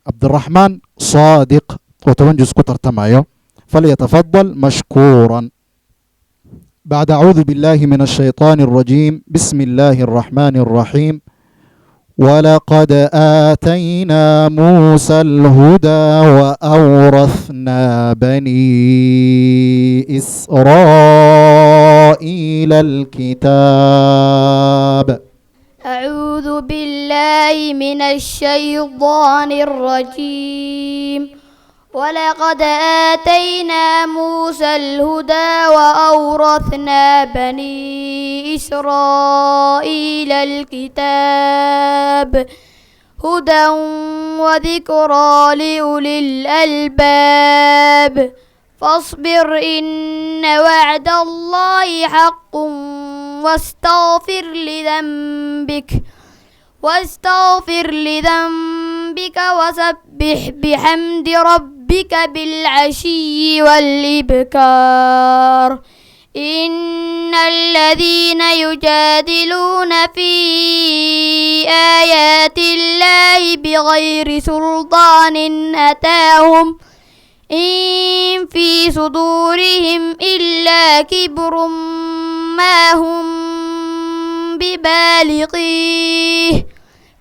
عبد الرحمن صادق وتونجز كتر تمايو فليتفضل مشكورا. بعد أعوذ بالله من الشيطان الرجيم بسم الله الرحمن الرحيم. ولقد آتينا موسى الهدى وأورثنا بني إسرائيل الكتاب. أعوذ بالله من الشيطان الرجيم. ولقد آتينا موسى الهدى وأورثنا بني إسرائيل الكتاب هدى وذكرى لأولي الألباب. فاصبر إن وعد الله حق واستغفر لذنبك وسبح بحمد ربك بالعشي والإبكار. إن الذين يجادلون في آيات الله بغير سلطان أتاهم إن في صدورهم إلا كبر ما هم ببالغيه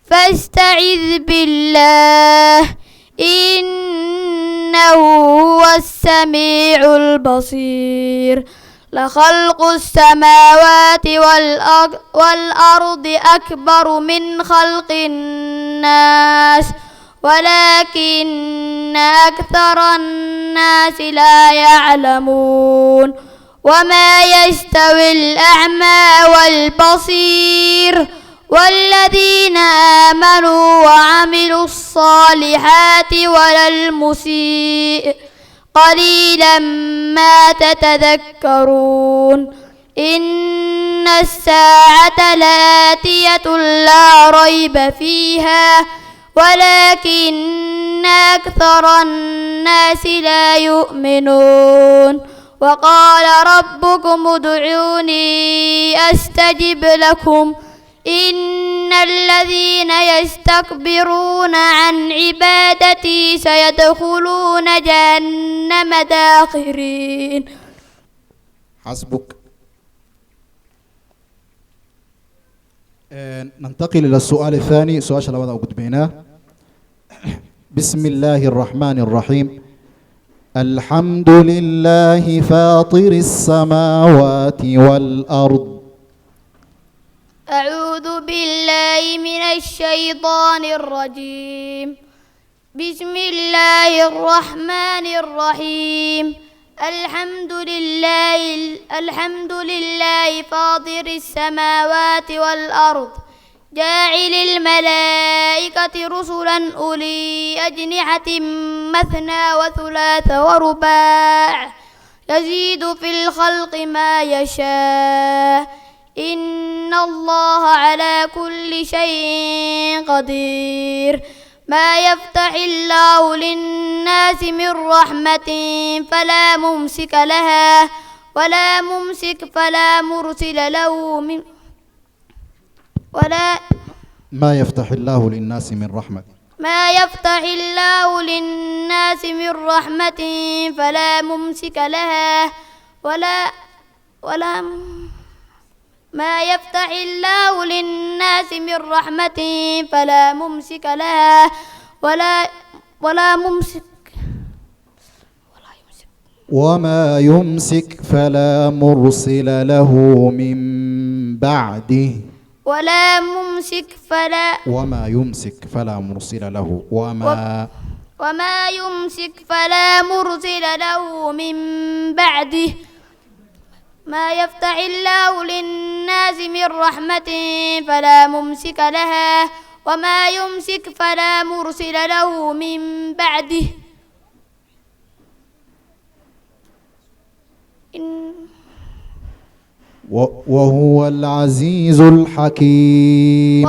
فاستعذ بالله إنه هو السميع البصير. لخلق السماوات والأرض أكبر من خلق الناس ولكن أكثر الناس لا يعلمون. وما يستوي الأعمى والبصير والذين آمنوا وعملوا الصالحات ولا المسيء قليلا ما تتذكرون. إن الساعة لآتية لا ريب فيها ولكن أكثر الناس لا يؤمنون. وقال ربكم ادعوني أستجب لكم إن الذين يستكبرون عن عبادتي سيدخلون جهنم داخرين. حسبك. ننتقل إلى السؤال الثاني. سؤال شلوات أو قدبيناه. بسم الله الرحمن الرحيم. الحمد لله فاطر السماوات والأرض. أعوذ بالله من الشيطان الرجيم. بسم الله الرحمن الرحيم. الحمد لله فاطر السماوات والأرض جاعل الملائكة رسلا أولي أجنحة مثنى وثلاث ورباع يزيد في الخلق ما يشاء إن الله على كل شيء قدير. ما يفتح الله للناس من رحمة فلا ممسك لها ولا ممسك فلا مرسل له من ما يفتح الله للناس من رحمة فلا ممسك لها ما يفتح الله للناس من رحمة فلا ممسك لها ولا ممسك وما يمسك فلا مرسل له من بعده. وما يمسك فلا مرسل له من بعده. ما يفتح الله للناس من رحمة فلا ممسك لها وما يمسك فلا مرسل له من بعده. وهو العزيز الحكيم.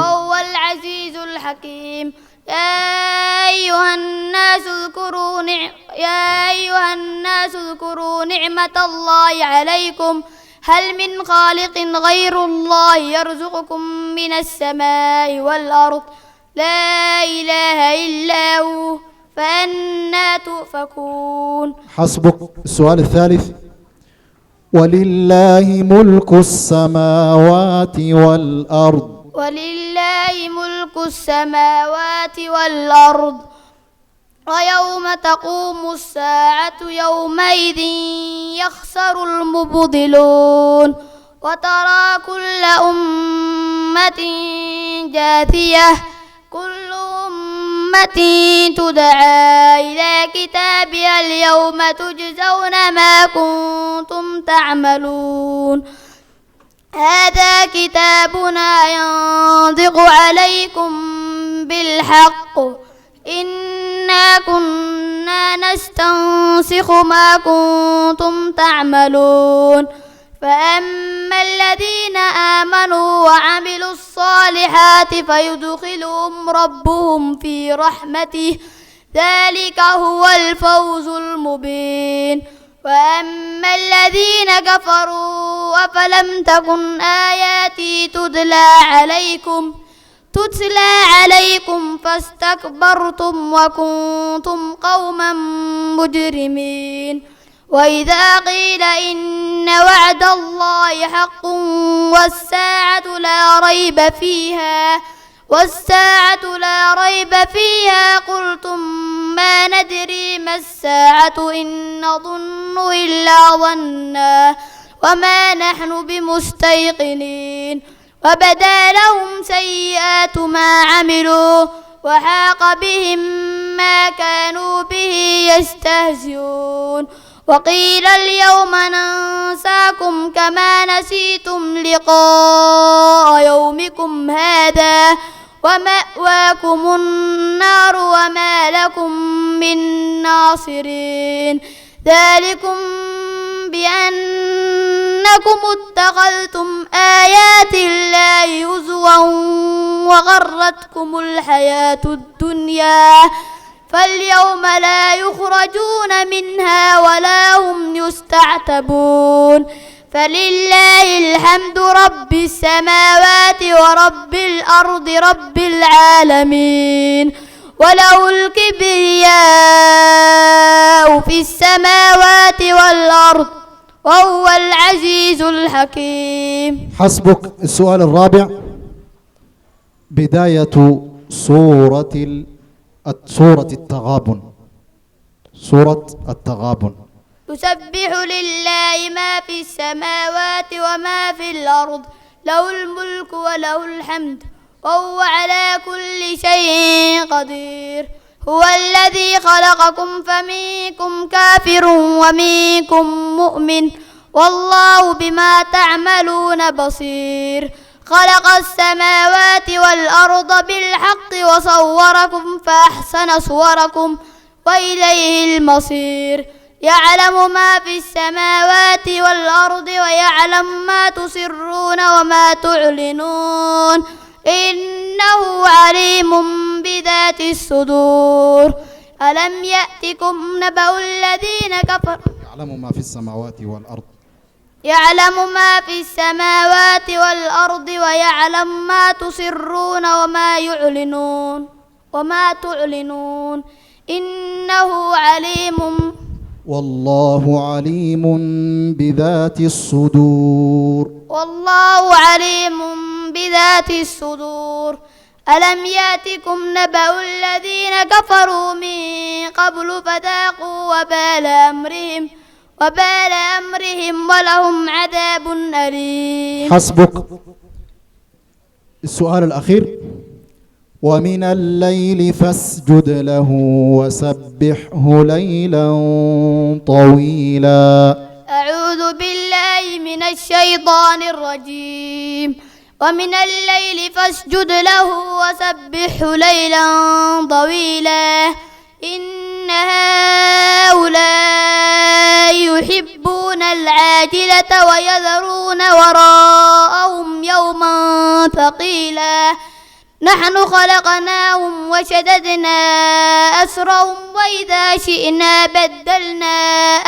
يا أيها الناس اذكروا نعمة الله عليكم هل من خالق غير الله يرزقكم من السماء والأرض لا إله إلا فأنى تؤفكون. حسبك. السؤال الثالث: ولله ملك السماوات والأرض. ولله ملك السماوات والأرض ويوم تقوم الساعة يومئذ يخسر المبطلون وترى كل أمة جاثية كل أمة تدعى إلى كتابها اليوم تجزون ما كنتم تعملون هذا كتابنا ينطق عليكم بالحق إنا كنا نستنسخ ما كنتم تعملون فأما الذين آمنوا وعملوا الصالحات فيدخلهم ربهم في رحمته ذلك هو الفوز المبين وأما الذين كفروا أفلم تكن آياتي تتلى عليكم فاستكبرتم وكنتم قوما مجرمين وإذا قيل إن وعد الله حق والساعة لا ريب فيها قلتم ما ندري ما الساعة إن نظن إلا ظنا وما نحن بمستيقنين وبدا لهم سيئات ما عملوا وحاق بهم ما كانوا به يستهزئون وقيل اليوم ننساكم كما نسيتم لقاء يومكم هذا ومأواكم النار وما لكم من ناصرين ذلكم بأنكم اتخذتم آيات الله هزوا وغرتكم الحياة الدنيا فاليوم لا يخرجون منها ولا هم يستعتبون فلله الحمد رب السماوات ورب الأرض رب العالمين وله الكبرياء في السماوات والأرض وهو العزيز الحكيم. حسبك. السؤال الرابع: بداية سورة التغابن. سورة التغابن. يسبح لله ما في السماوات وما في الأرض له الملك وله الحمد وهو على كل شيء قدير هو الذي خلقكم فمنكم كافر ومنكم مؤمن والله بما تعملون بصير خلق السماوات والأرض بالحق وصوركم فأحسن صوركم وإليه المصير يعلم ما في السماوات والأرض ويعلم ما تسرون وما تعلنون إنه عليم بذات الصدور ألم يأتكم نبأ الذين كفروا يعلم ما في السماوات والأرض ويعلم ما تسرون وما تعلنون إنه عليم والله عليم بذات الصدور ألم يأتكم نبأ الذين كفروا من قبل فذاقوا وبال أمرهم ولهم عذاب أليم. حسبك. السؤال الأخير: ومن الليل فاسجد له وسبحه ليلا طويلا. أعوذ بالله من الشيطان الرجيم. ومن الليل فاسجد له وسبحه ليلا طويلا إن هؤلاء يحبون العاجلة ويذرون وراءهم يوما ثقيلا نحن خلقناهم وشددنا أسرهم وإذا شئنا بدلنا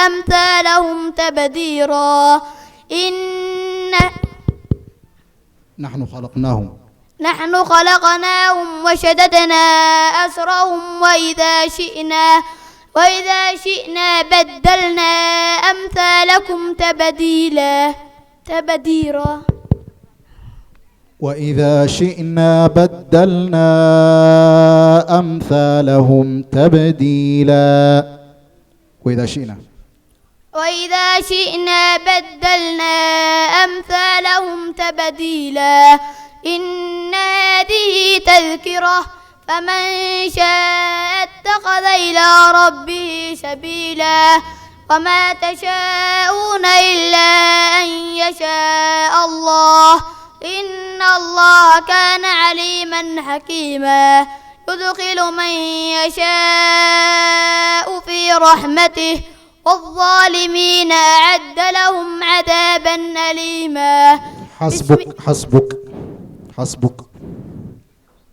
أمثالهم تبديرا نحن خلقناهم نحن خلقناهم وشددنا أسرهم وإذا شئنا بدلنا أمثالكم تبديرا وإذا شئنا بدلنا أمثالهم تبديلا. وإذا شئنا بدلنا أمثالهم تبديلا. إن هذه تذكرة فمن شاء اتخذ إلى ربه سبيلا. وما تشاءون إلا أن يشاء الله إن الله كان عليما حكيما. يدخل من يشاء في رحمته والظالمين أعد لهم عذابا أليما. حسبك.